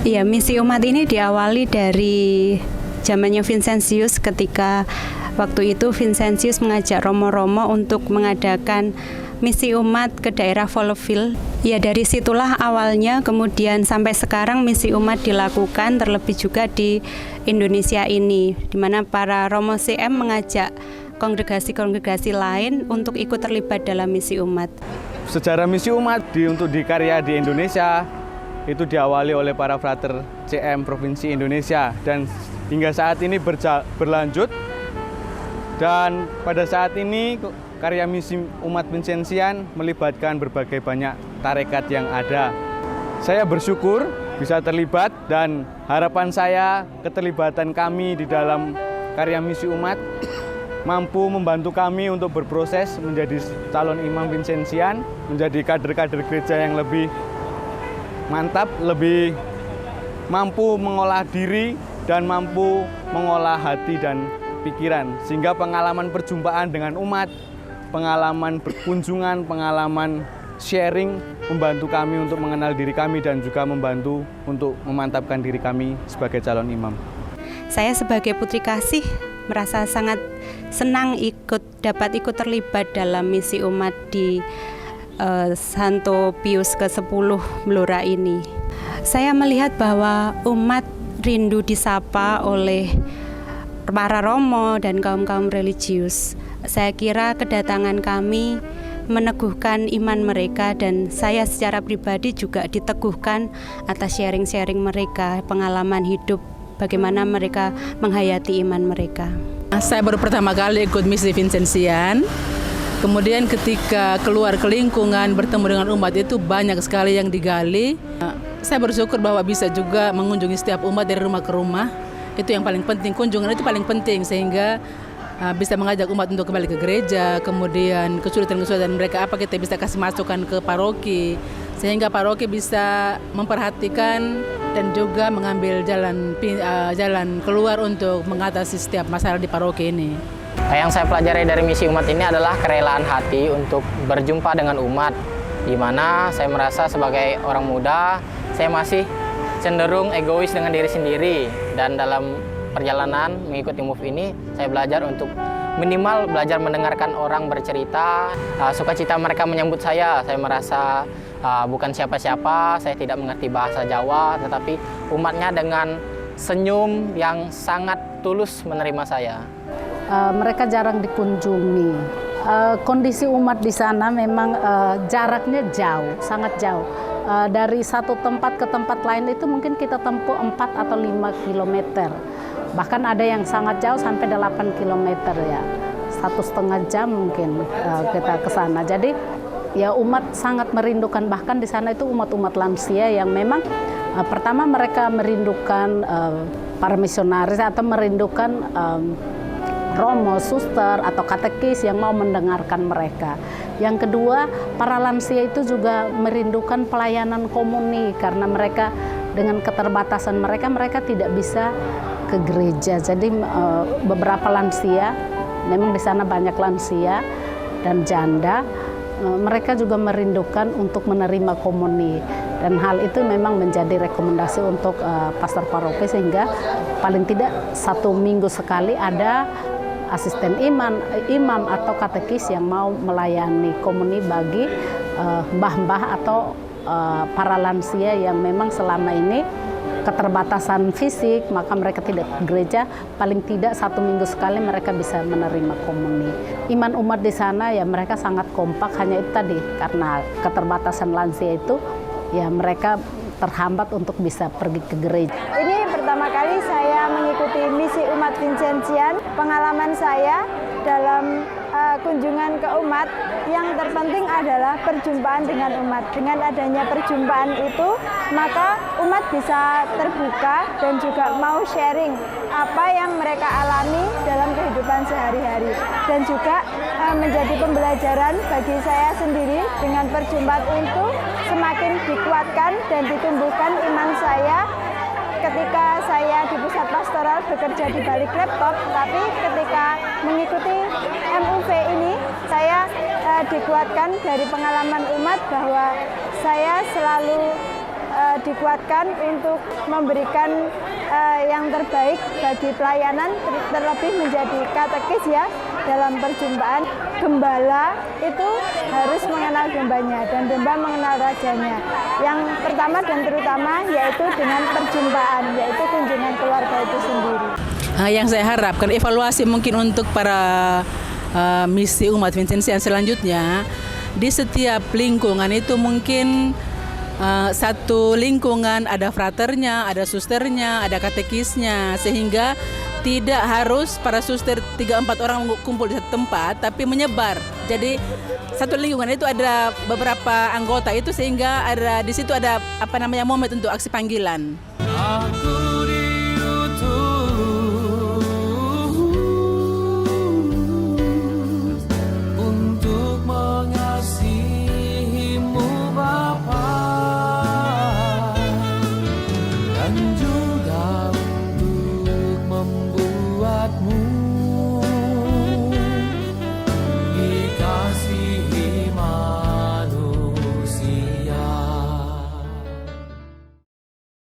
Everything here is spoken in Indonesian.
Iya, misi umat ini diawali dari zamannya Vincentius ketika waktu itu Vincentius mengajak Romo-Romo untuk mengadakan misi umat ke daerah Folleville. Ya, dari situlah awalnya, kemudian sampai sekarang misi umat dilakukan, terlebih juga di Indonesia ini, di mana para Romo CM mengajak kongregasi-kongregasi lain untuk ikut terlibat dalam misi umat. Sejarah misi umat untuk dikarya di Indonesia itu diawali oleh para frater CM Provinsi Indonesia dan hingga saat ini berlanjut. Dan pada saat ini karya misi umat Vincentian melibatkan berbagai banyak tarekat yang ada. Saya bersyukur bisa terlibat dan harapan saya keterlibatan kami di dalam karya misi umat mampu membantu kami untuk berproses menjadi calon imam Vincentian, menjadi kader-kader gereja yang lebih mantap, lebih mampu mengolah diri dan mampu mengolah hati dan pikiran. Sehingga pengalaman perjumpaan dengan umat, pengalaman berkunjungan, pengalaman sharing membantu kami untuk mengenal diri kami dan juga membantu untuk memantapkan diri kami sebagai calon imam. Saya sebagai putri kasih merasa sangat senang dapat ikut terlibat dalam misi umat di Santo Pius ke-10 Blora ini. Saya melihat bahwa umat rindu disapa oleh para romo dan kaum-kaum religius. Saya kira kedatangan kami meneguhkan iman mereka dan saya secara pribadi juga diteguhkan atas sharing-sharing mereka, pengalaman hidup, bagaimana mereka menghayati iman mereka. Saya baru pertama kali ikut misi Vincentian. Kemudian ketika keluar ke lingkungan bertemu dengan umat itu banyak sekali yang digali. Saya bersyukur bahwa bisa juga mengunjungi setiap umat dari rumah ke rumah. Itu yang paling penting, kunjungan itu paling penting sehingga bisa mengajak umat untuk kembali ke gereja. Kemudian kesulitan-kesulitan mereka apa kita bisa kasih masukan ke paroki. Sehingga paroki bisa memperhatikan dan juga mengambil jalan keluar untuk mengatasi setiap masalah di paroki ini. Yang saya pelajari dari misi umat ini adalah kerelaan hati untuk berjumpa dengan umat, di mana saya merasa sebagai orang muda, saya masih cenderung egois dengan diri sendiri. Dan dalam perjalanan mengikuti MOVE ini, saya belajar untuk minimal belajar mendengarkan orang bercerita, sukacita mereka menyambut saya merasa bukan siapa-siapa, saya tidak mengerti bahasa Jawa, tetapi umatnya dengan senyum yang sangat tulus menerima saya. Mereka jarang dikunjungi. Kondisi umat di sana memang jaraknya jauh, sangat jauh. Dari satu tempat ke tempat lain itu mungkin kita tempuh 4 atau 5 kilometer. Bahkan ada yang sangat jauh sampai 8 kilometer ya. 1,5 jam mungkin kita ke sana. Jadi ya umat sangat merindukan, bahkan di sana itu umat-umat lansia yang memang pertama mereka merindukan para misionaris atau merindukan romo, suster, atau katekis yang mau mendengarkan mereka. Yang kedua, para lansia itu juga merindukan pelayanan komuni karena mereka dengan keterbatasan mereka tidak bisa ke gereja. Jadi beberapa lansia, memang di sana banyak lansia dan janda, mereka juga merindukan untuk menerima komuni. Dan hal itu memang menjadi rekomendasi untuk pastor paroki sehingga paling tidak 1 minggu sekali ada asisten imam atau katekis yang mau melayani komuni bagi mbah-mbah atau para lansia yang memang selama ini keterbatasan fisik, maka mereka tidak ke gereja, paling tidak 1 minggu sekali mereka bisa menerima komuni. Iman umat di sana ya mereka sangat kompak, hanya itu tadi karena keterbatasan lansia itu ya mereka terhambat untuk bisa pergi ke gereja. Ini pertama kali saya mengikuti misi umat Vincentian. Pengalaman saya dalam kunjungan ke umat yang terpenting adalah perjumpaan dengan umat. Dengan adanya perjumpaan itu, maka umat bisa terbuka dan juga mau sharing apa yang mereka alami dalam kehidupan sehari-hari. Dan juga menjadi pembelajaran bagi saya sendiri dengan perjumpaan itu semakin dikuatkan dan ditumbuhkan iman saya ketika saya di pusat pastoral bekerja di balik laptop, tapi ketika mengikuti MUV ini, saya dikuatkan dari pengalaman umat bahwa saya selalu dikuatkan untuk memberikan yang terbaik bagi pelayanan, terlebih menjadi katekis ya dalam perjumpaan. Gembala itu harus mengenal dombanya dan domba mengenal rajanya. Yang pertama dan terutama yaitu dengan perjumpaan, yaitu kunjungan keluarga itu sendiri. Yang saya harapkan evaluasi mungkin untuk para misi umat Vincentian selanjutnya, di setiap lingkungan itu mungkin satu lingkungan ada fraternya, ada susternya, ada katekisnya, sehingga tidak harus para suster 3-4 orang kumpul di satu tempat, tapi menyebar. Jadi satu lingkungan itu ada beberapa anggota itu, sehingga ada di situ ada momen untuk aksi panggilan.